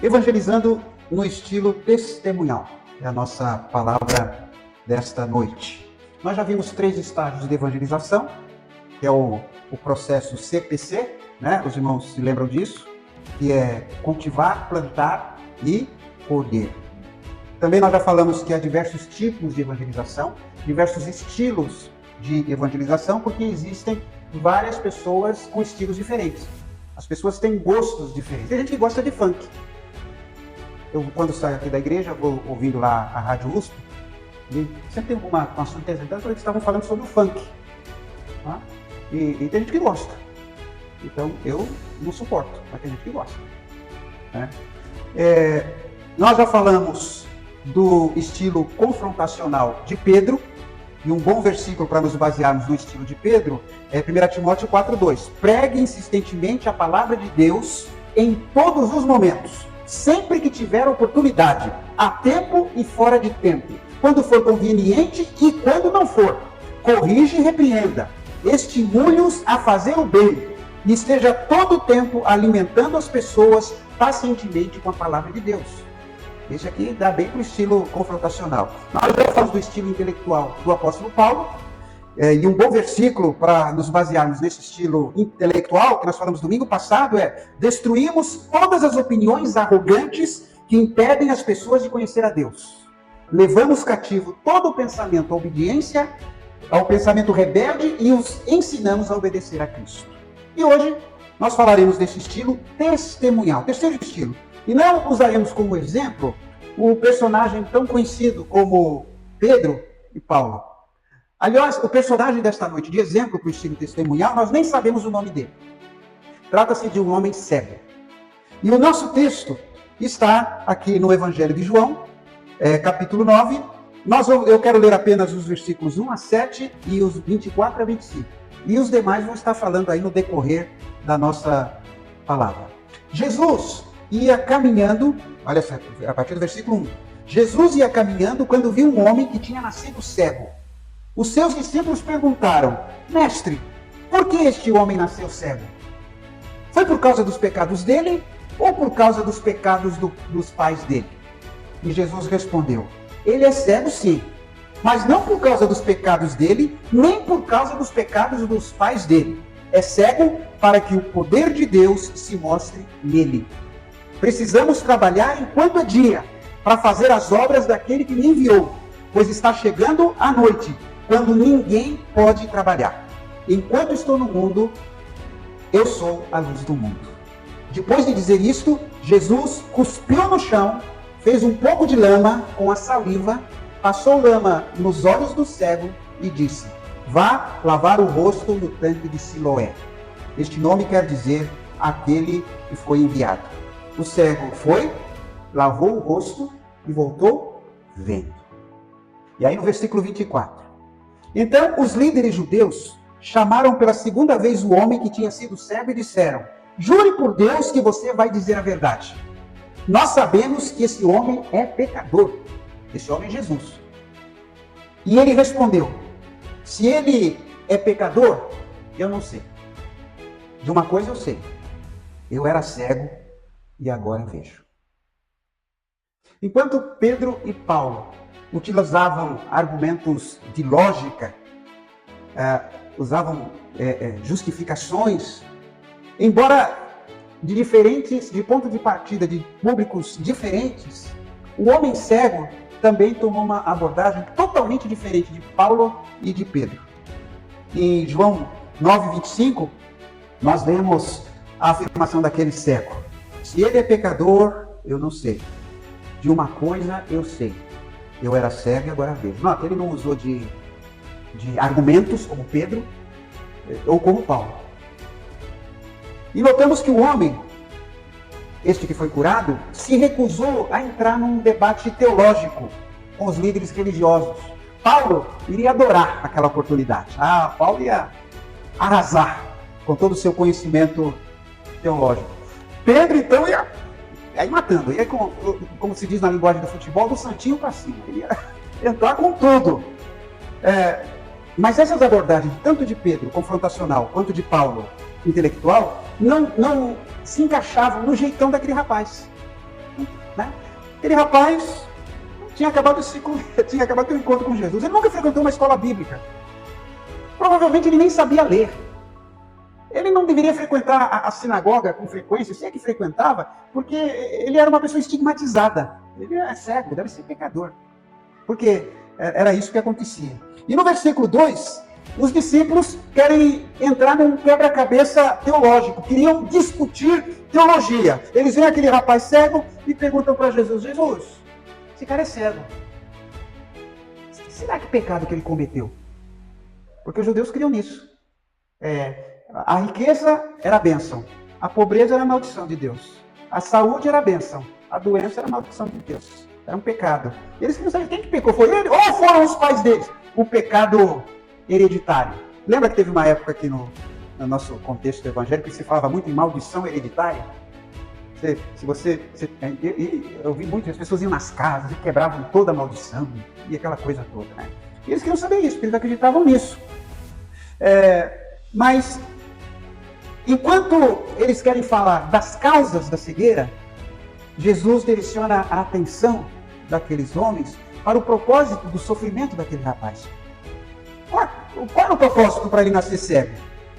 Evangelizando no estilo testemunhal, é a nossa palavra desta noite. Nós já vimos 3 estágios de evangelização, que é o processo CPC, né? Os irmãos se lembram disso, que é cultivar, plantar e colher. Também nós já falamos que há diversos tipos de evangelização, diversos estilos de evangelização, porque existem várias pessoas com estilos diferentes. As pessoas têm gostos diferentes. Tem gente que gosta de funk. Eu, quando saio aqui da igreja, vou ouvindo lá a Rádio USP, e sempre tem um assunto interessante, eles estavam falando sobre o funk. Tá? E tem gente que gosta. Então, eu não suporto, mas tem gente que gosta. Né? Nós já falamos do estilo confrontacional de Pedro, e um bom versículo para nos basearmos no estilo de Pedro é 1 Timóteo 4,2. Pregue insistentemente a palavra de Deus em todos os momentos, sempre que tiver oportunidade, a tempo e fora de tempo, quando for conveniente e quando não for. Corrige e repreenda, estimule-os a fazer o bem, e esteja todo o tempo alimentando as pessoas pacientemente com a palavra de Deus. Esse aqui dá bem para o estilo confrontacional. Nós já falamos do estilo intelectual do apóstolo Paulo, e um bom versículo para nos basearmos nesse estilo intelectual, que nós falamos domingo passado, é: destruímos todas as opiniões arrogantes que impedem as pessoas de conhecer a Deus. Levamos cativo todo o pensamento à obediência, ao pensamento rebelde, e os ensinamos a obedecer a Cristo. E hoje nós falaremos desse estilo testemunhal, terceiro estilo. E não usaremos como exemplo o personagem tão conhecido como Pedro e Paulo. Aliás, o personagem desta noite de exemplo para o estilo testemunhal, nós nem sabemos o nome dele. Trata-se de um homem cego. E o nosso texto está aqui no Evangelho de João, capítulo 9. Eu quero ler apenas os versículos 1 a 7 e os 24 a 25. E os demais vão estar falando aí no decorrer da nossa palavra. Jesus ia caminhando, olha só, a partir do versículo 1. Jesus ia caminhando quando viu um homem que tinha nascido cego. Os seus discípulos perguntaram: Mestre, por que este homem nasceu cego? Foi por causa dos pecados dele ou por causa dos pecados dos pais dele? E Jesus respondeu: ele é cego sim, mas não por causa dos pecados dele, nem por causa dos pecados dos pais dele. É cego para que o poder de Deus se mostre nele. Precisamos trabalhar enquanto é dia, para fazer as obras daquele que me enviou, pois está chegando a noite, quando ninguém pode trabalhar. Enquanto estou no mundo, eu sou a luz do mundo. Depois de dizer isto, Jesus cuspiu no chão, fez um pouco de lama com a saliva, passou lama nos olhos do cego e disse: vá lavar o rosto no tanque de Siloé. Este nome quer dizer aquele que foi enviado. O cego foi, lavou o rosto e voltou vendo. E aí no versículo 24. Então os líderes judeus chamaram pela segunda vez o homem que tinha sido cego e disseram: jure por Deus que você vai dizer a verdade. Nós sabemos que esse homem é pecador. Esse homem é Jesus. E ele respondeu: se ele é pecador, eu não sei. De uma coisa eu sei: eu era cego e agora vejo. Enquanto Pedro e Paulo utilizavam argumentos de lógica, usavam justificações, embora de ponto de partida de públicos diferentes, o homem cego também tomou uma abordagem totalmente diferente de Paulo e de Pedro. Em João 9:25, nós vemos a afirmação daquele cego: se ele é pecador, eu não sei. De uma coisa eu sei: eu era cego e agora vejo. Não, ele não usou de argumentos como Pedro ou como Paulo. E notamos que o homem, este que foi curado, se recusou a entrar num debate teológico com os líderes religiosos. Paulo iria adorar aquela oportunidade. Paulo ia arrasar com todo o seu conhecimento teológico. Pedro, então, ia matando. Ia, como se diz na linguagem do futebol, do santinho para cima. Ele ia entrar com tudo. Mas essas abordagens, tanto de Pedro, confrontacional, quanto de Paulo, intelectual, não se encaixavam no jeitão daquele rapaz. Né? Aquele rapaz tinha acabado de ter um encontro com Jesus. Ele nunca frequentou uma escola bíblica. Provavelmente ele nem sabia ler. Ele não deveria frequentar a sinagoga com frequência, se é que frequentava, porque ele era uma pessoa estigmatizada. Ele é cego, deve ser pecador. Porque era isso que acontecia. E no versículo 2, os discípulos querem entrar num quebra-cabeça teológico, queriam discutir teologia. Eles veem aquele rapaz cego e perguntam para Jesus: Jesus, esse cara é cego. Será que pecado que ele cometeu? Porque os judeus criam nisso. A riqueza era a bênção, a pobreza era a maldição de Deus, a saúde era a bênção, a doença era a maldição de Deus. Era um pecado. Eles queriam saber quem que pecou, foi ele ou foram os pais deles? O pecado hereditário. Lembra que teve uma época aqui no nosso contexto evangélico que se falava muito em maldição hereditária? Eu vi muito, as pessoas iam nas casas e quebravam toda a maldição e aquela coisa toda, né? E eles queriam saber isso, porque eles acreditavam nisso. Mas, enquanto eles querem falar das causas da cegueira, Jesus direciona a atenção daqueles homens para o propósito do sofrimento daquele rapaz. Qual era o propósito para ele nascer cego?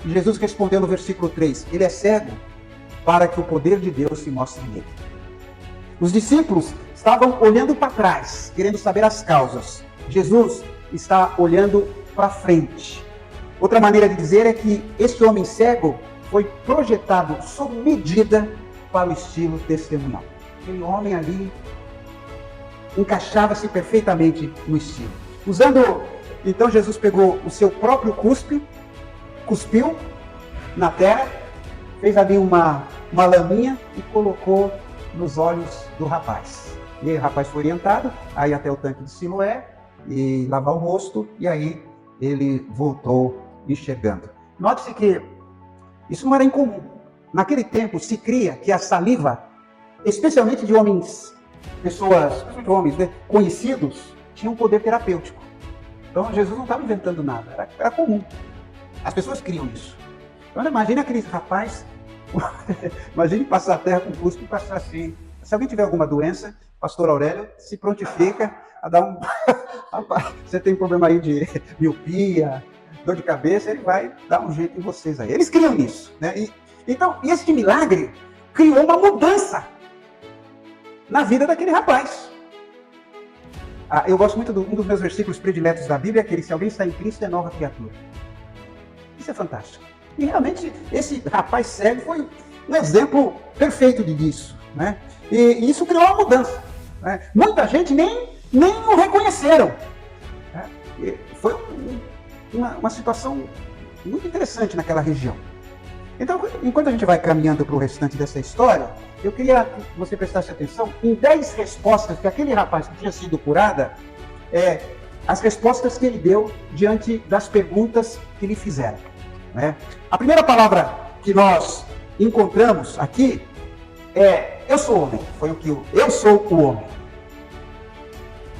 Jesus respondeu no versículo 3, ele é cego para que o poder de Deus se mostre nele. Os discípulos estavam olhando para trás, querendo saber as causas. Jesus está olhando para frente. Outra maneira de dizer é que esse homem cego foi projetado sob medida para o estilo testemunhal. Aquele homem ali encaixava-se perfeitamente no estilo. Então Jesus pegou o seu próprio cuspiu na terra, fez ali uma laminha e colocou nos olhos do rapaz. E aí o rapaz foi orientado a ir até o tanque de Siloé e lavar o rosto, e aí ele voltou enxergando. Note-se que isso não era incomum. Naquele tempo se cria que a saliva, especialmente de homens conhecidos, tinha um poder terapêutico. Então Jesus não estava inventando nada, era comum. As pessoas criam isso. Então imagine aquele rapaz, imagine passar a terra com cuspe e passar assim. Se alguém tiver alguma doença, pastor Aurélio se prontifica a dar um... Você tem um problema aí de miopia, dor de cabeça, ele vai dar um jeito em vocês aí. Eles criam isso, né? Então, este milagre criou uma mudança na vida daquele rapaz. Eu gosto muito um dos meus versículos prediletos da Bíblia, é aquele: se alguém está em Cristo, é nova criatura. Isso é fantástico. E realmente, esse rapaz cego foi um exemplo perfeito disso, né? E isso criou uma mudança, né? Muita gente nem o reconheceram, né? Foi uma situação muito interessante naquela região. Então, enquanto a gente vai caminhando para o restante dessa história, eu queria que você prestasse atenção em 10 respostas que aquele rapaz que tinha sido curado, as respostas que ele deu diante das perguntas que lhe fizeram, né? A primeira palavra que nós encontramos aqui é: eu sou homem. Foi o que eu sou o homem.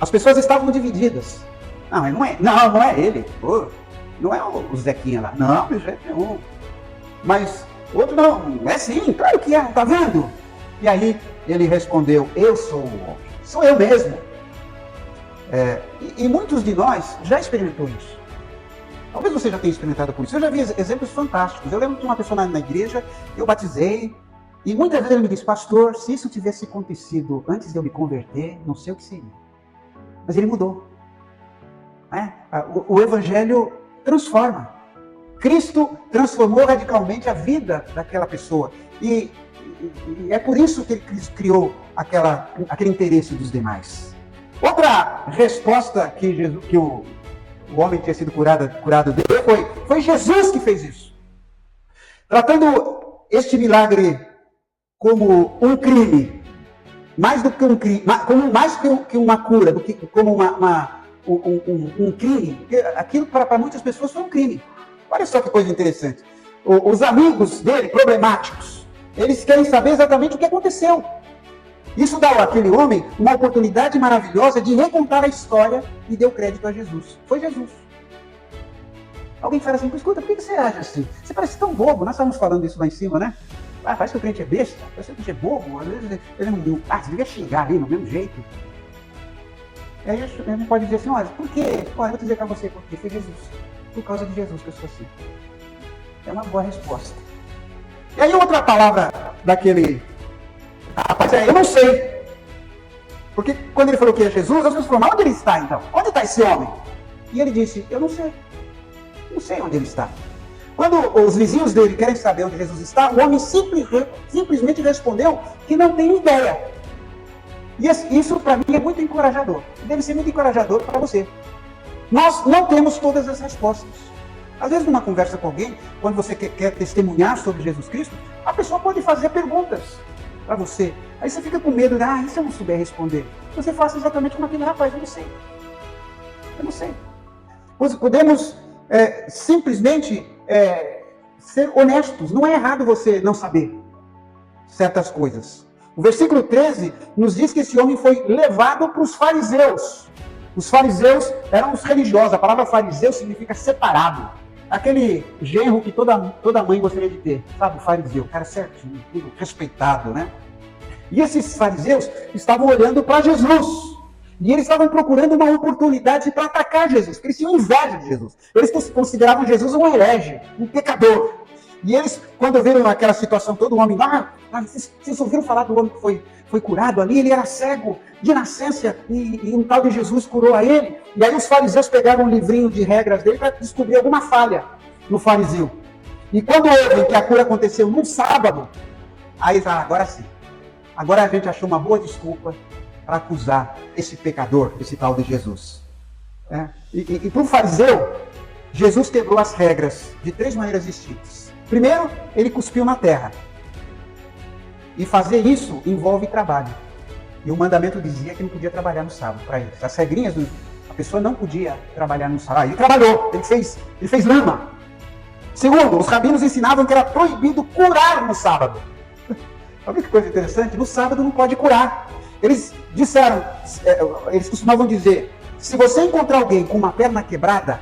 As pessoas estavam divididas. Não é ele. Pô, não é o Zequinha lá. Não, de jeito nenhum. Mas outro não, é sim, claro que é, tá vendo? E aí ele respondeu: eu sou o homem, sou eu mesmo. E muitos de nós já experimentou isso. Talvez você já tenha experimentado por isso. Eu já vi exemplos fantásticos. Eu lembro de uma pessoa na igreja, eu batizei, e muitas vezes ele me disse: pastor, se isso tivesse acontecido antes de eu me converter, não sei o que seria. Mas ele mudou. O evangelho transforma. Cristo transformou radicalmente a vida daquela pessoa. E é por isso que ele criou aquele interesse dos demais. Outra resposta que o homem tinha sido curado dele foi Jesus que fez isso. Tratando este milagre como um crime, mais do que um crime, mais que uma cura, do que como um crime. Aquilo para muitas pessoas foi um crime. Olha só que coisa interessante. Os amigos dele, problemáticos, eles querem saber exatamente o que aconteceu. Isso dá àquele homem uma oportunidade maravilhosa de recontar a história e deu crédito a Jesus. Foi Jesus. Alguém fala assim: escuta, por que você age assim? Você parece tão bobo. Nós estávamos falando isso lá em cima, né? parece que o crente é besta, parece que o crente é bobo, às vezes ele não você devia xingar ali no mesmo jeito. E aí ele não pode dizer assim, olha, por quê? Olha, eu vou dizer para você por quê, foi Jesus. Por causa de Jesus que eu sou assim. É uma boa resposta. E aí outra palavra daquele rapaz, eu não sei. Porque quando ele falou que é Jesus, as pessoas falaram, mas onde ele está então? Onde está esse homem? E ele disse, eu não sei. Não sei onde ele está. Quando os vizinhos dele querem saber onde Jesus está, o homem simplesmente respondeu que não tem ideia. E isso para mim é muito encorajador. Deve ser muito encorajador para você. Nós não temos todas as respostas. Às vezes numa conversa com alguém, quando você quer testemunhar sobre Jesus Cristo, a pessoa pode fazer perguntas para você. Aí você fica com medo, e se eu não souber responder? Você faça exatamente como aquele rapaz, eu não sei. Eu não sei. Podemos simplesmente ser honestos. Não é errado você não saber certas coisas. O versículo 13 nos diz que esse homem foi levado para os fariseus. Os fariseus eram os religiosos. A palavra fariseu significa separado. Aquele genro que toda mãe gostaria de ter. Sabe, o fariseu, o cara certinho, tudo respeitado, né? E esses fariseus estavam olhando para Jesus. E eles estavam procurando uma oportunidade para atacar Jesus, porque eles tinham inveja de Jesus. Eles consideravam Jesus um herege, um pecador. E eles, quando viram aquela situação, todo homem, vocês ouviram falar do homem que foi curado ali? Ele era cego de nascença e um tal de Jesus curou a ele. E aí os fariseus pegaram um livrinho de regras dele para descobrir alguma falha no fariseu. E quando ouvem que a cura aconteceu num sábado, aí agora sim. Agora a gente achou uma boa desculpa para acusar esse pecador, esse tal de Jesus. E para o fariseu, Jesus quebrou as regras de 3 maneiras distintas. Primeiro, ele cuspiu na terra. E fazer isso envolve trabalho. E o mandamento dizia que não podia trabalhar no sábado para eles. As regrinhas, a pessoa não podia trabalhar no sábado. Ele trabalhou, ele fez lama. Segundo, os rabinos ensinavam que era proibido curar no sábado. Olha que coisa interessante, no sábado não pode curar. Eles costumavam dizer, se você encontrar alguém com uma perna quebrada,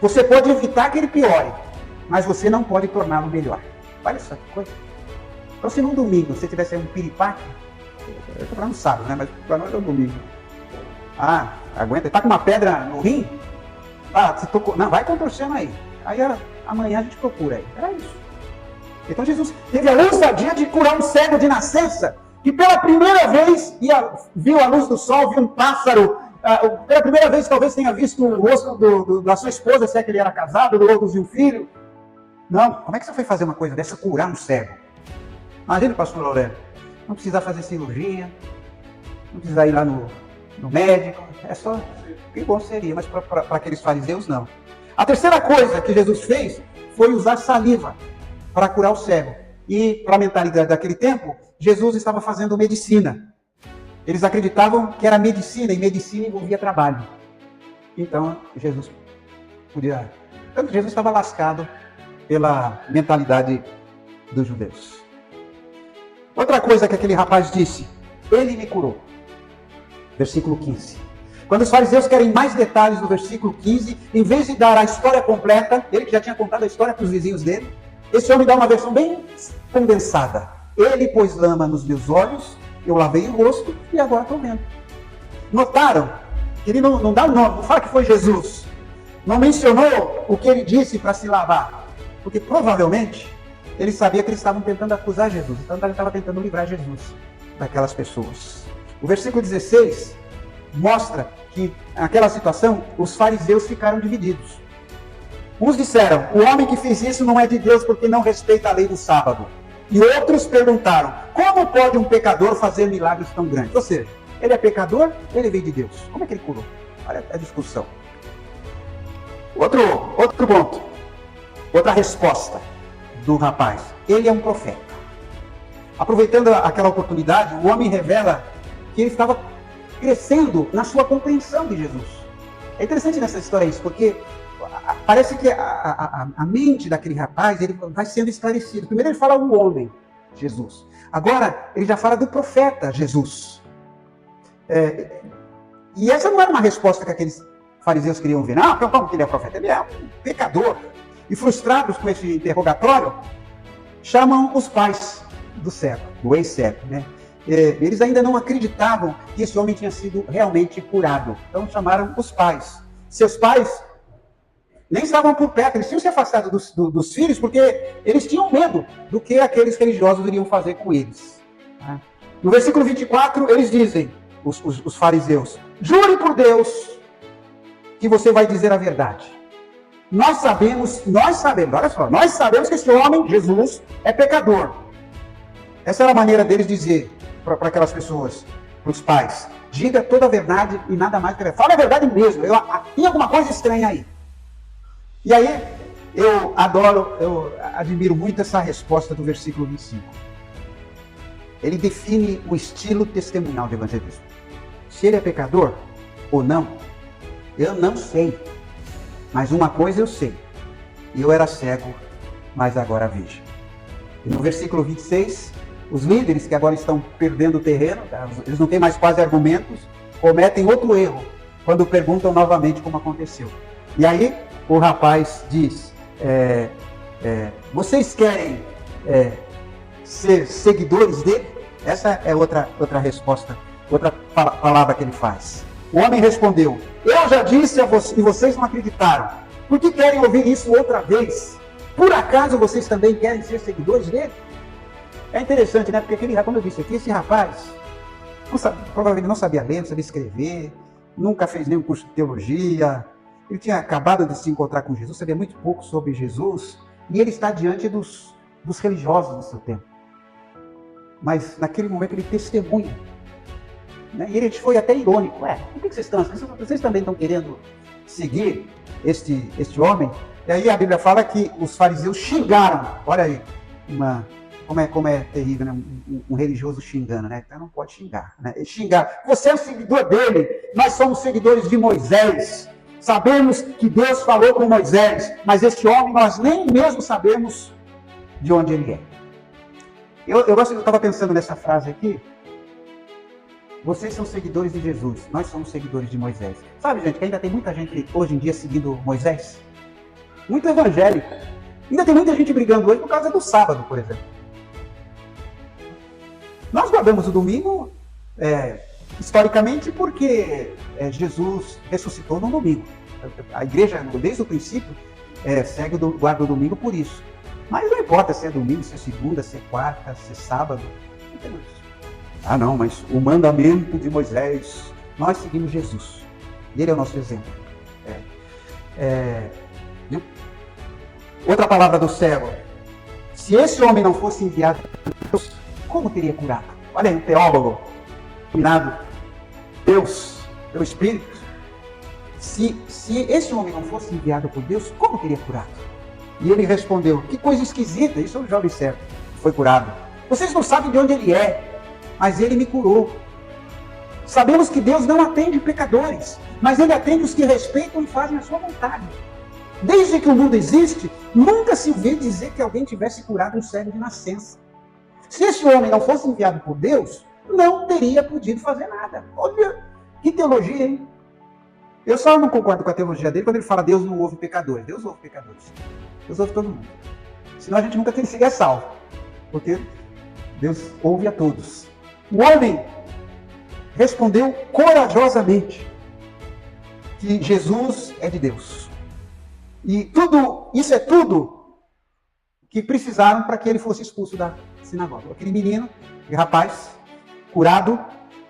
você pode evitar que ele piore, mas você não pode torná-lo melhor. Olha só que coisa. Então se num domingo você tivesse um piripaque, eu estou falando sábado, né? Mas para nós é um domingo. Aguenta, está com uma pedra no rim? Você tocou, não, vai contorcendo aí. Aí amanhã a gente procura aí. Era isso. Então Jesus teve a ousadia de curar um cego de nascença, que pela primeira vez viu a luz do sol, viu um pássaro, pela primeira vez talvez tenha visto o rosto da sua esposa, se é que ele era casado, ou viu um filho. Não, como é que você foi fazer uma coisa dessa, curar um cego? Imagina, pastor Aurélio, não precisa fazer cirurgia, não precisa ir lá no médico, é só, que bom seria, mas para aqueles fariseus não. A terceira coisa que Jesus fez foi usar saliva para curar o cego. E, para a mentalidade daquele tempo, Jesus estava fazendo medicina. Eles acreditavam que era medicina, e medicina envolvia trabalho. Então, Jesus estava lascado pela mentalidade dos judeus. Outra coisa que aquele rapaz disse, ele me curou. Versículo 15. Quando os fariseus querem mais detalhes no versículo 15, em vez de dar a história completa, ele que já tinha contado a história para os vizinhos dele, esse homem dá uma versão bem condensada. Ele pôs lama nos meus olhos, eu lavei o rosto e agora estou vendo. Notaram que ele não dá o nome, não fala que foi Jesus. Não mencionou o que ele disse para se lavar. Porque provavelmente ele sabia que eles estavam tentando acusar Jesus. Então ele estava tentando livrar Jesus daquelas pessoas. O versículo 16 mostra que naquela situação os fariseus ficaram divididos. Uns disseram, o homem que fez isso não é de Deus porque não respeita a lei do sábado. E outros perguntaram, como pode um pecador fazer milagres tão grandes? Ou seja, ele é pecador, ele veio de Deus. Como é que ele curou? Olha a discussão. Outro ponto. Outra resposta do rapaz. Ele é um profeta. Aproveitando aquela oportunidade, o homem revela que ele estava crescendo na sua compreensão de Jesus. É interessante nessa história isso, porque parece que a mente daquele rapaz ele vai sendo esclarecido. Primeiro ele fala o homem, Jesus. Agora ele já fala do profeta, Jesus. E essa não era uma resposta que aqueles fariseus queriam ver. Não, como que ele é profeta? Ele é um pecador. E frustrados com esse interrogatório, chamam os pais do cego, do ex-cego, né? Eles ainda não acreditavam que esse homem tinha sido realmente curado. Então chamaram os pais. Seus pais nem estavam por perto, eles tinham se afastado dos filhos porque eles tinham medo do que aqueles religiosos iriam fazer com eles. No versículo 24, eles dizem, os fariseus, jure por Deus que você vai dizer a verdade. Nós sabemos, olha só, nós sabemos que esse homem, Jesus, é pecador. Essa era a maneira deles dizer para aquelas pessoas, para os pais. Diga toda a verdade e nada mais que a verdade. Fala a verdade mesmo, tem alguma coisa estranha aí. E aí, eu admiro muito essa resposta do versículo 25. Ele define o estilo testemunhal de evangelismo. Se ele é pecador ou não, eu não sei. Mas uma coisa eu sei. Eu era cego, mas agora vejo. E no versículo 26, os líderes que agora estão perdendo o terreno, eles não têm mais quase argumentos, cometem outro erro quando perguntam novamente como aconteceu. E aí o rapaz diz, vocês querem ser seguidores dele? Essa é outra resposta, outra palavra que ele faz. O homem respondeu, eu já disse a vocês e vocês não acreditaram. Por que querem ouvir isso outra vez? Por acaso vocês também querem ser seguidores dele? É interessante, né? Porque como eu disse aqui, esse rapaz provavelmente não sabia ler, não sabia escrever, nunca fez nenhum curso de teologia, ele tinha acabado de se encontrar com Jesus, sabia muito pouco sobre Jesus, e ele está diante dos religiosos do seu tempo. Mas naquele momento ele testemunha. Né? E ele foi até irônico. Por que vocês estão? Vocês também estão querendo seguir este homem? E aí a Bíblia fala que os fariseus xingaram. Olha aí, como é terrível, né? Um religioso xingando, né? Então não pode xingar. Né? Xingar. Você é um seguidor dele, nós somos seguidores de Moisés. Sabemos que Deus falou com Moisés, mas este homem nós nem mesmo sabemos de onde ele é. Eu estava pensando nessa frase aqui. Vocês são seguidores de Jesus, nós somos seguidores de Moisés. Sabe, gente, que ainda tem muita gente hoje em dia seguindo Moisés? Muito evangélico. Ainda tem muita gente brigando hoje por causa do sábado, por exemplo. Nós guardamos o domingo, historicamente, porque Jesus ressuscitou no domingo. A igreja, desde o princípio, guarda o domingo por isso. Mas não importa se é domingo, se é segunda, se é quarta, se é sábado. Não tem mais. Não, mas o mandamento de Moisés, nós seguimos Jesus. Ele é o nosso exemplo. Outra palavra do cego. Se esse homem não fosse enviado por Deus, como teria curado? Olha aí, um teólogo, iluminado, Deus, pelo Espírito. Se esse homem não fosse enviado por Deus, como teria curado? E ele respondeu, que coisa esquisita, isso é um jovem cego, foi curado. Vocês não sabem de onde ele é, mas ele me curou. Sabemos que Deus não atende pecadores, mas ele atende os que respeitam e fazem a sua vontade. Desde que o mundo existe, nunca se vê dizer que alguém tivesse curado um cego de nascença. Se esse homem não fosse enviado por Deus, não teria podido fazer nada. Olha, que teologia, hein? Eu só não concordo com a teologia dele quando ele fala Deus não ouve pecadores. Deus ouve pecadores. Deus ouve todo mundo. Senão a gente nunca seria salvo. Porque Deus ouve a todos. O homem respondeu corajosamente que Jesus é de Deus. E isso é tudo que precisaram para que ele fosse expulso da sinagoga. Aquele menino, aquele rapaz, curado,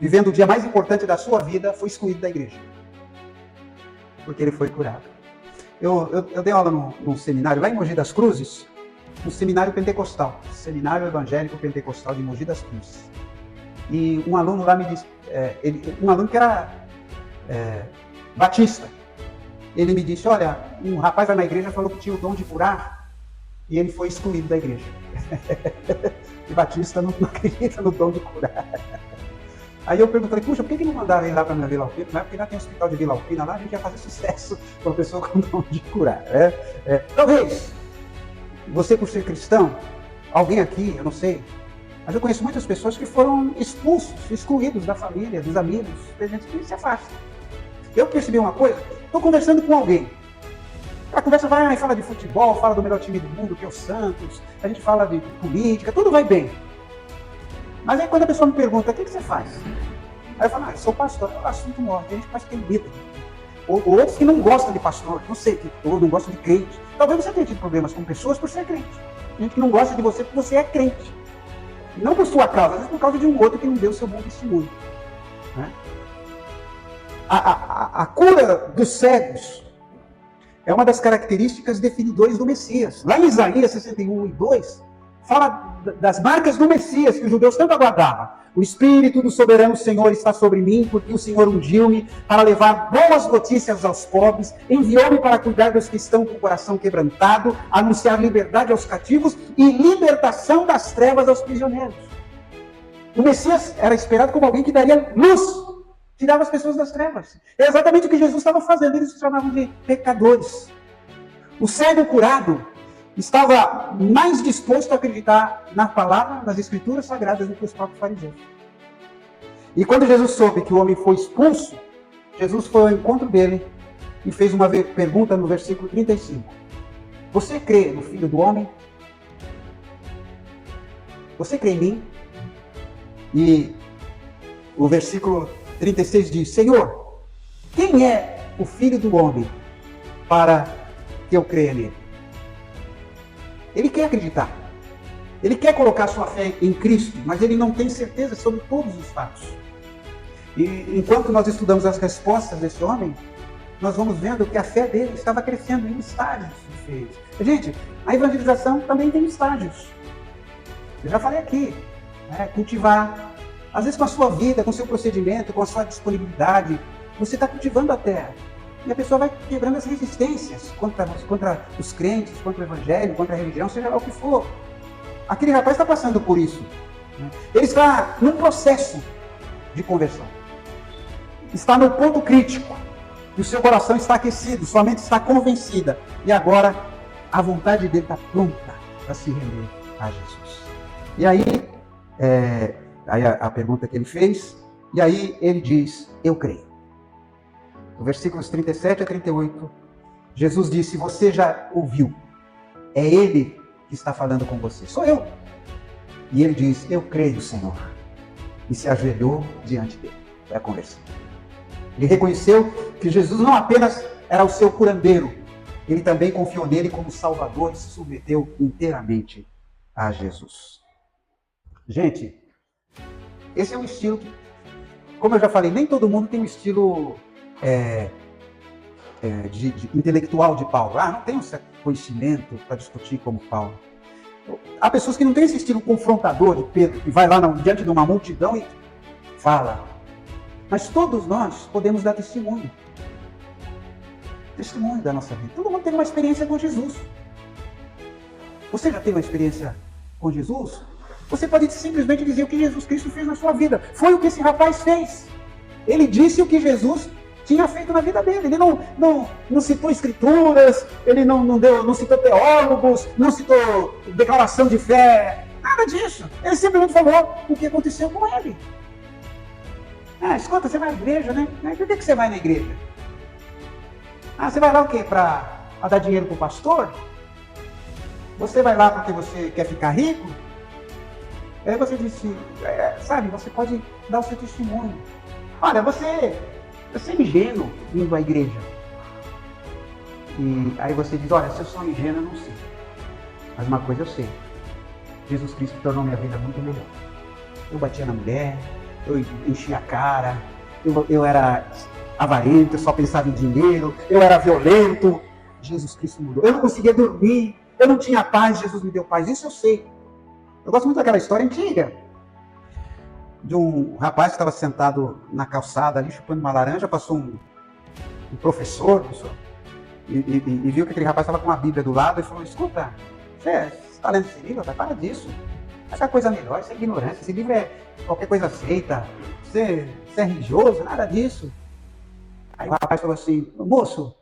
vivendo o dia mais importante da sua vida, foi excluído da igreja. Porque ele foi curado. Eu dei aula num seminário lá em Mogi das Cruzes, um seminário pentecostal, Seminário Evangélico Pentecostal de Mogi das Cruzes. E um aluno lá me disse, um aluno que era batista, ele me disse, olha, um rapaz lá na igreja falou que tinha o dom de curar e ele foi excluído da igreja. E batista não acredita no dom de curar. Aí eu perguntei, puxa, por que não mandaram ele lá para a Vila Alpina? Não é porque lá tem um hospital de Vila Alpina, lá a gente ia fazer sucesso com a pessoa com dom de curar. Talvez, você por ser cristão, alguém aqui, eu não sei, mas eu conheço muitas pessoas que foram expulsos, excluídos da família, dos amigos, tem gente que se afasta. Eu percebi uma coisa, estou conversando com alguém, A conversa vai, fala de futebol, fala do melhor time do mundo, que é o Santos, a gente fala de política, tudo vai bem. Mas aí quando a pessoa me pergunta, o que você faz? Aí eu falo, eu sou pastor, é um assunto morto, a gente quase tem medo. Ou outros que não gostam de pastor, não sei, ou não gostam de crente. Talvez você tenha tido problemas com pessoas por ser crente. Gente que não gosta de você porque você é crente. Não por sua causa, às vezes por causa de um outro que não deu o seu bom testemunho. Né? A cura dos cegos é uma das características definidoras do Messias. Lá em Isaías 61:2, fala das marcas do Messias que os judeus tanto aguardavam. O Espírito do soberano Senhor está sobre mim, porque o Senhor ungiu-me para levar boas notícias aos pobres, enviou-me para cuidar dos que estão com o coração quebrantado, anunciar liberdade aos cativos e libertação das trevas aos prisioneiros. O Messias era esperado como alguém que daria luz, tirava as pessoas das trevas. É exatamente o que Jesus estava fazendo, eles se chamavam de pecadores. O cego curado estava mais disposto a acreditar na palavra, nas escrituras sagradas do que os próprios fariseus. E quando Jesus soube que o homem foi expulso, Jesus foi ao encontro dele e fez uma pergunta no versículo 35. Você crê no Filho do Homem? Você crê em mim? E o versículo 36 diz, Senhor, quem é o Filho do Homem para que eu creia nele? Ele quer acreditar. Ele quer colocar sua fé em Cristo, mas ele não tem certeza sobre todos os fatos. E enquanto nós estudamos as respostas desse homem, nós vamos vendo que a fé dele estava crescendo em estágios diferentes. Gente, a evangelização também tem estágios. Eu já falei aqui, né? Cultivar, às vezes com a sua vida, com o seu procedimento, com a sua disponibilidade, você está cultivando a terra. E a pessoa vai quebrando as resistências contra os crentes, contra o evangelho, contra a religião, seja lá o que for. Aquele rapaz está passando por isso. Né? Ele está num processo de conversão. Está no ponto crítico. E o seu coração está aquecido, sua mente está convencida. E agora a vontade dele está pronta para se render a Jesus. E aí, a pergunta que ele fez, e aí ele diz, eu creio. Versículos 37 a 38, Jesus disse, você já ouviu, é Ele que está falando com você, sou eu. E ele diz, eu creio, Senhor. E se ajoelhou diante dele. Foi a conversão. Ele reconheceu que Jesus não apenas era o seu curandeiro, ele também confiou nele como Salvador e se submeteu inteiramente a Jesus. Gente, esse é um estilo que, como eu já falei, nem todo mundo tem um estilo de intelectual de Paulo. Não tem um certo conhecimento para discutir como Paulo. Há pessoas que não têm esse estilo confrontador de Pedro, que vai lá diante de uma multidão e fala. Mas todos nós podemos dar testemunho. Testemunho da nossa vida. Todo mundo tem uma experiência com Jesus. Você já teve uma experiência com Jesus? Você pode simplesmente dizer o que Jesus Cristo fez na sua vida. Foi o que esse rapaz fez. Ele disse o que Jesus tinha feito na vida dele. Ele não citou escrituras, ele não citou teólogos, não citou declaração de fé, nada disso. Ele simplesmente falou o que aconteceu com ele. Escuta, você vai à igreja, né? Por que você vai na igreja? Você vai lá o quê? Para dar dinheiro para o pastor? Você vai lá porque você quer ficar rico? Aí você disse, sabe, você pode dar o seu testemunho. Olha, você é ingênuo indo à igreja. E aí você diz, olha, se eu sou ingênuo, eu não sei. Mas uma coisa eu sei. Jesus Cristo tornou minha vida muito melhor. Eu batia na mulher, eu enchia a cara, eu era avarento, eu só pensava em dinheiro, eu era violento. Jesus Cristo mudou. Eu não conseguia dormir, eu não tinha paz, Jesus me deu paz. Isso eu sei. Eu gosto muito daquela história antiga. De um rapaz que estava sentado na calçada ali, chupando uma laranja, passou um professor e viu que aquele rapaz estava com uma Bíblia do lado e falou, escuta, você está lendo esse livro? Para disso. Acha a coisa melhor, isso é ignorância, esse livro é qualquer coisa feita, você é religioso, nada disso. Aí o rapaz falou assim, moço,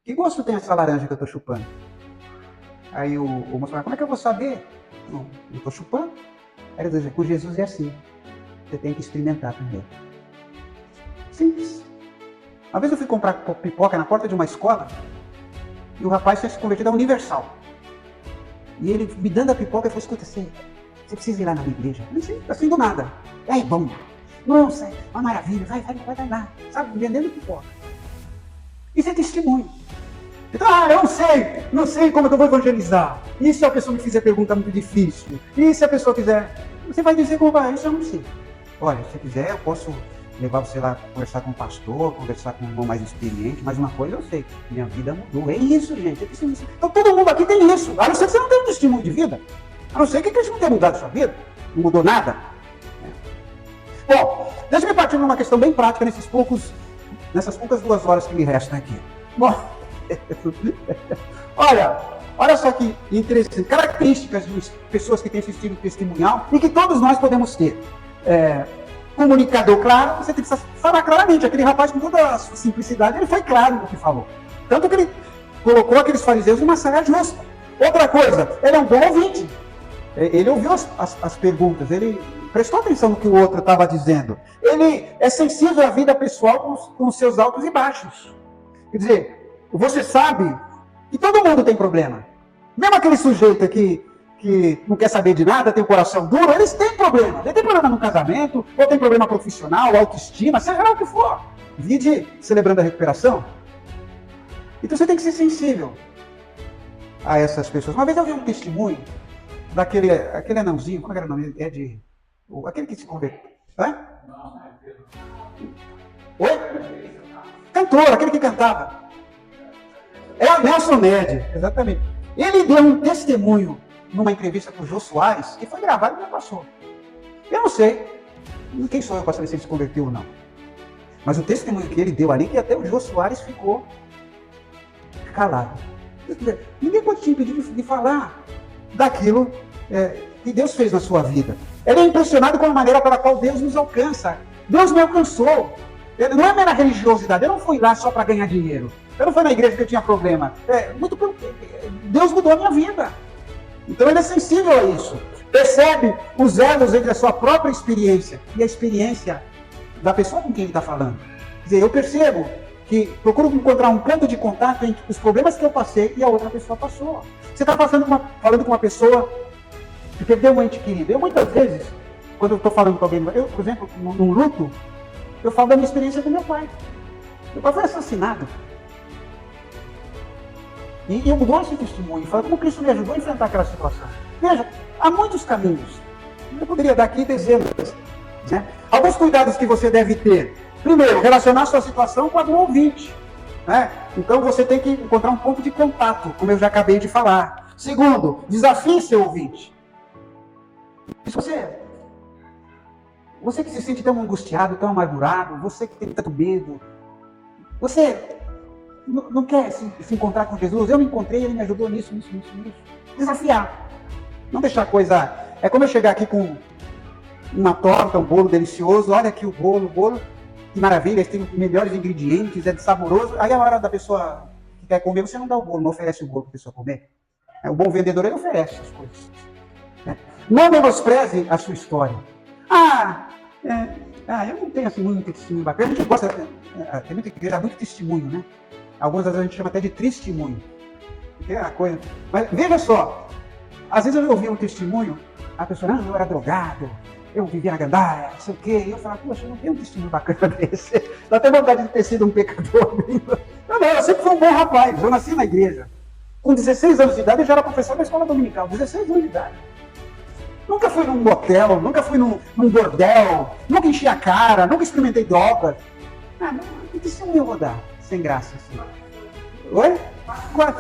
que gosto tem essa laranja que eu estou chupando? Aí o moço falou, como é que eu vou saber? Não, eu estou chupando. Aí ele disse, com Jesus é assim. Você tem que experimentar primeiro. Simples. Uma vez eu fui comprar pipoca na porta de uma escola E o rapaz tinha se convertido à Universal. E ele me dando a pipoca, eu falei, escuta, você precisa ir lá na minha igreja. Eu disse, assim do nada. É bom. Nossa, é uma maravilha, vai lá. Sabe, vendendo pipoca. Isso é testemunho. Então, eu não sei como é que eu vou evangelizar. E se a pessoa me fizer pergunta muito difícil? E se a pessoa quiser, você vai dizer como vai, isso eu não sei. Olha, se quiser, eu posso levar você lá, conversar com um pastor, conversar com um irmão mais experiente, mas uma coisa eu sei, minha vida mudou. É isso, gente. Então todo mundo aqui tem isso. A não ser que você não tenha um testemunho de vida. A não ser que Cristo não tenha mudado a sua vida. Não mudou nada. Bom, deixa eu partir numa questão bem prática nessas poucas 2 horas que me restam aqui. Bom, olha só que interessante. Características de pessoas que têm esse estilo testemunhal e que todos nós podemos ter. Comunicador claro, você tem que falar claramente. Aquele rapaz, com toda a sua simplicidade, ele foi claro no que falou. Tanto que ele colocou aqueles fariseus numa saia justa. Outra coisa, ele é um bom ouvinte. Ele ouviu as perguntas, ele prestou atenção no que o outro estava dizendo. Ele é sensível à vida pessoal com os seus altos e baixos. Quer dizer, você sabe que todo mundo tem problema. Mesmo aquele sujeito que não quer saber de nada, tem o coração duro, eles têm problema. Ele tem problema no casamento, ou tem problema profissional, autoestima, seja lá o que for. Vide celebrando a recuperação. Então você tem que ser sensível a essas pessoas. Uma vez eu vi um testemunho daquele anãozinho, como era o nome? Aquele que se converteu. Hã? Oi? Cantor, aquele que cantava. É o Nelson Ned, exatamente. Ele deu um testemunho numa entrevista com o Jô Soares, que foi gravado e não passou. Eu não sei. Quem sou eu para saber se ele se converteu ou não? Mas o testemunho que ele deu ali, que até o Jô Soares ficou calado. Ninguém pode te impedir de falar daquilo que Deus fez na sua vida. Ele é impressionado com a maneira pela qual Deus nos alcança. Deus me alcançou. Não é mera religiosidade. Eu não fui lá só para ganhar dinheiro. Eu não fui na igreja porque eu tinha problema. Deus mudou a minha vida. Então ele é sensível a isso. Percebe os elos entre a sua própria experiência e a experiência da pessoa com quem ele está falando. Quer dizer, eu percebo que procuro encontrar um ponto de contato entre os problemas que eu passei e a outra pessoa passou. Você está falando com uma pessoa que perdeu um ente querido. Eu muitas vezes, quando eu estou falando com alguém, por exemplo, num luto, eu falo da minha experiência com meu pai. Meu pai foi assassinado. E eu dou esse testemunho, falo como Cristo me ajudou a enfrentar aquela situação. Veja, há muitos caminhos. Eu poderia dar aqui dezenas. Né? Alguns cuidados que você deve ter. Primeiro, relacionar sua situação com a do ouvinte. Né? Então você tem que encontrar um ponto de contato, como eu já acabei de falar. Segundo, desafie seu ouvinte. Se você que se sente tão angustiado, tão amargurado, você que tem tanto medo, você não quer se encontrar com Jesus? Eu me encontrei, ele me ajudou nisso. Desafiar. Não deixar a coisa... É como eu chegar aqui com uma torta, um bolo delicioso. Olha aqui o bolo. Que maravilha, tem os melhores ingredientes, é saboroso. Aí a hora da pessoa que quer comer, você não dá o bolo, não oferece o bolo para a pessoa comer. O bom vendedor, ele oferece as coisas. Não menospreze a sua história. Eu não tenho assim muito testemunho bacana. A gente gosta... Tem muita igreja, muito testemunho, né? Algumas vezes a gente chama até de testemunho. Que é a coisa. Mas veja só, às vezes eu ouvi um testemunho, a pessoa, eu era drogado, eu vivia na gandaia, não sei o quê. E eu falava, poxa, eu não tenho um testemunho bacana desse. Dá até vontade de ter sido um pecador. Eu sempre fui um bom rapaz, eu nasci na igreja. Com 16 anos de idade eu já era professor da escola dominical, 16 anos de idade. Nunca fui num motel, nunca fui num bordel, nunca enchi a cara, nunca experimentei drogas. Que testemunho eu vou dar? Sem graça, assim. Oi?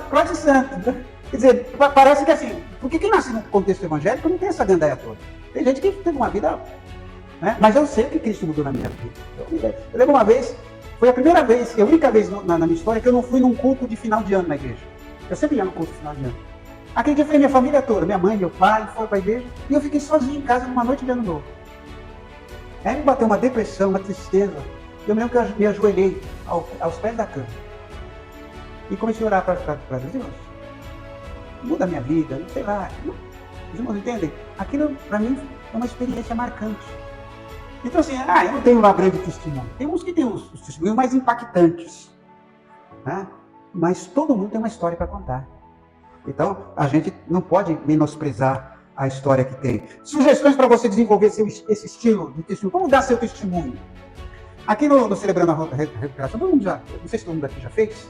Quase santo. Quer dizer, parece que assim, porque quem nasce no contexto evangélico não tem essa gandaia toda. Tem gente que teve uma vida, né? Mas eu sei que Cristo mudou na minha vida. Eu lembro uma vez, foi a primeira vez, a única vez na minha história que eu não fui num culto de final de ano na igreja. Eu sempre ia no culto de final de ano. Aquele dia foi minha família toda, minha mãe, meu pai, foi para a igreja, e eu fiquei sozinho em casa numa noite de ano novo. Aí me bateu uma depressão, uma tristeza. Eu me lembro que eu me ajoelhei aos pés da cama. E comecei a orar para Deus. Muda a minha vida, não sei lá. Os irmãos entendem? Aquilo, para mim, é uma experiência marcante. Então assim, eu não tenho uma grande testemunho. Tem uns que têm os testemunhos mais impactantes. Né? mas todo mundo tem uma história para contar. Então, a gente não pode menosprezar a história que tem. Sugestões para você desenvolver esse estilo de testemunho. Como dar seu testemunho? Aqui no Celebrando a Recuperação, todo mundo já, não sei se todo mundo aqui já fez.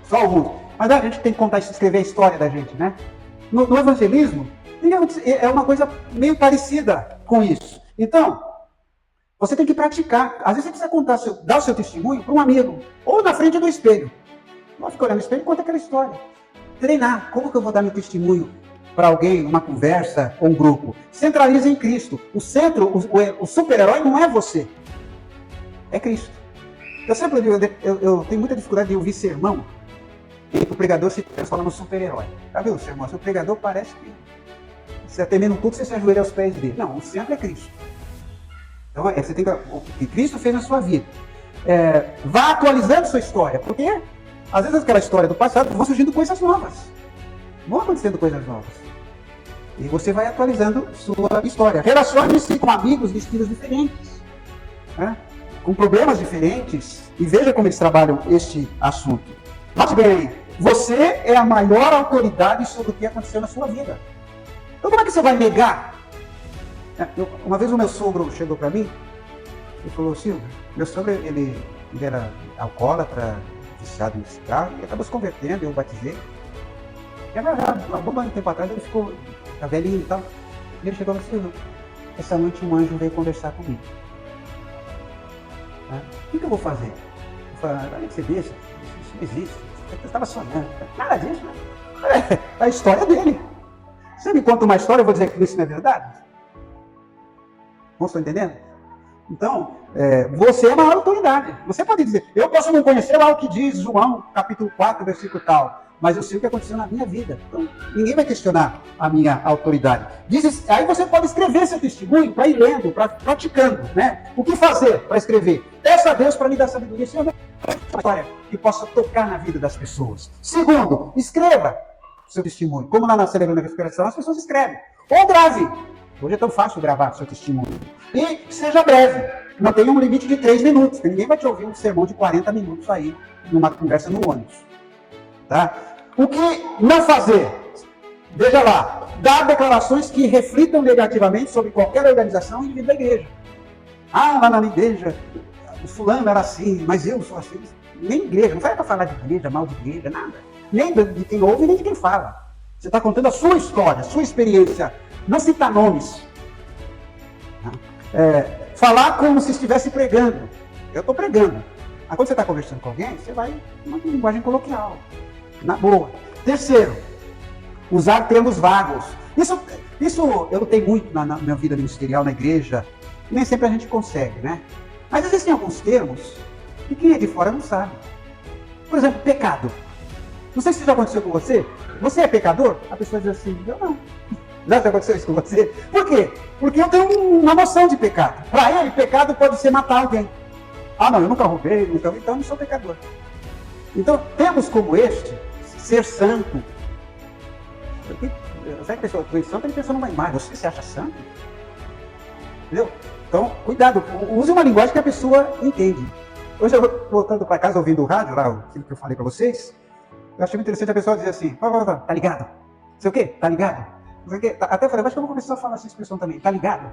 Só alguns. Mas a gente tem que contar, escrever a história da gente, né? No evangelismo, é uma coisa meio parecida com isso. Então, você tem que praticar. Às vezes você precisa contar, dar o seu testemunho para um amigo, ou na frente do espelho. Não fica olhando no espelho e conta aquela história. Treinar. Como que eu vou dar meu testemunho para alguém, numa conversa ou um grupo? Centralize em Cristo. O centro, o super-herói não é você. É Cristo. Eu sempre digo, eu tenho muita dificuldade de ouvir sermão e o pregador se transforma no super-herói. Já viu o sermão? O pregador parece que você termina tudo, você se ajoelha aos pés dele. Não, o centro é Cristo. Então, você tem o que Cristo fez na sua vida. Vá atualizando sua história, porque às vezes aquela história do passado vão surgindo coisas novas. Vão acontecendo coisas novas. E você vai atualizando sua história. Relacione-se com amigos de estilos diferentes, né? Com problemas diferentes, e veja como eles trabalham este assunto. Note bem, você é a maior autoridade sobre o que aconteceu na sua vida. Então como é que você vai negar? Uma vez o meu sogro chegou para mim e falou: Silvio, meu sogro ele era alcoólatra, viciado em cigarro, e acabou se convertendo, eu o batizei. E agora, um bom tempo atrás, ele ficou velhinho e tal. E ele chegou e falou: Silvio, essa noite um anjo veio conversar comigo. O que eu vou fazer? Eu falei: olha que você deixa, isso não existe, você estava sonhando. Nada disso, né? É a história dele. Você me conta uma história, eu vou dizer que isso não é verdade? Não estou entendendo? Então, você é a maior autoridade. Você pode dizer: eu posso não conhecer lá o que diz João, capítulo 4, versículo tal, mas eu sei o que aconteceu na minha vida. Então, ninguém vai questionar a minha autoridade. Aí você pode escrever seu testemunho para ir lendo, para praticando, né? O que fazer para escrever? Peça a Deus para lhe dar sabedoria, Senhor, uma história que possa tocar na vida das pessoas. Segundo, escreva seu testemunho. Como lá na Celebrando a Recuperação, as pessoas escrevem. Ou grave. Hoje é tão fácil gravar seu testemunho. E seja breve. Não tenha um limite de 3 minutos, porque ninguém vai te ouvir um sermão de 40 minutos aí, numa conversa no ônibus. Tá? O que não fazer? Veja lá. Dar declarações que reflitam negativamente sobre qualquer organização e vida da igreja. Lá na minha igreja, o fulano era assim, mas eu sou assim. Nem igreja, não vai para falar de igreja, mal de igreja, nada. Nem de quem ouve, nem de quem fala. Você está contando a sua história, a sua experiência. Não citar nomes. Falar como se estivesse pregando. Eu estou pregando. Mas quando você está conversando com alguém, você vai numa linguagem coloquial. Na boa. Terceiro, usar termos vagos. Isso eu lutei muito na minha vida ministerial na igreja. E nem sempre a gente consegue, né? Mas existem alguns termos que quem é de fora não sabe. Por exemplo, pecado. Não sei se já aconteceu com você. Você é pecador? A pessoa diz assim: eu não. Já aconteceu isso com você? Por quê? Porque eu tenho uma noção de pecado. Para ele, pecado pode ser matar alguém. Não, eu nunca roubei, então eu não sou pecador. Então, termos como este, ser santo. Sabe que a pessoa é santo, ele pensa numa imagem. Você se acha santo? Entendeu? Então, cuidado. Use uma linguagem que a pessoa entende. Hoje eu voltando para casa ouvindo o rádio, lá, aquilo que eu falei para vocês, eu achei muito interessante a pessoa dizer assim: tá ligado? Não sei o quê? Tá ligado? Até eu falei: acho que eu vou começar a falar essa expressão também, tá ligado?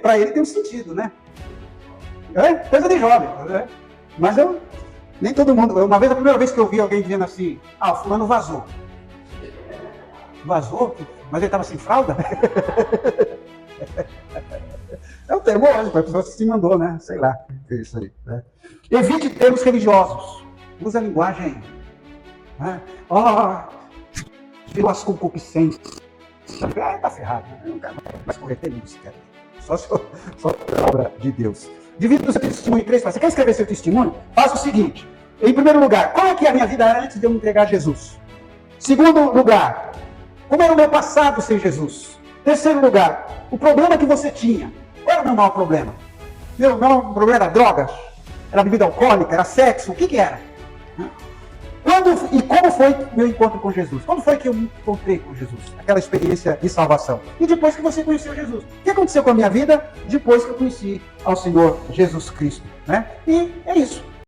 Para ele tem um sentido, né? Coisa de jovem, né? Mas nem todo mundo. Uma vez, a primeira vez que eu vi alguém dizendo assim: o fulano vazou. Vazou? Mas ele estava sem fralda? É um termo lógico, a pessoa se mandou, né? Sei lá. É isso aí, né? Evite termos religiosos. Usa a linguagem. Né? Pelas concupiscências. Tá ferrado. Não quero mais converter ninguém sequer. Só pela obra de Deus. Divide o seu testemunho em 3 partes. Você quer escrever seu testemunho? Faça o seguinte. Em primeiro lugar, como é que a minha vida era antes de eu me entregar a Jesus? Segundo lugar, como era o meu passado sem Jesus? Terceiro lugar, o problema que você tinha. Qual era o meu maior problema? Meu maior problema era drogas? Era bebida alcoólica? Era sexo? O que era? Quando e como foi meu encontro com Jesus? Quando foi que eu me encontrei com Jesus? Aquela experiência de salvação. E depois que você conheceu Jesus? O que aconteceu com a minha vida depois que eu conheci ao Senhor Jesus Cristo? Né? E é isso.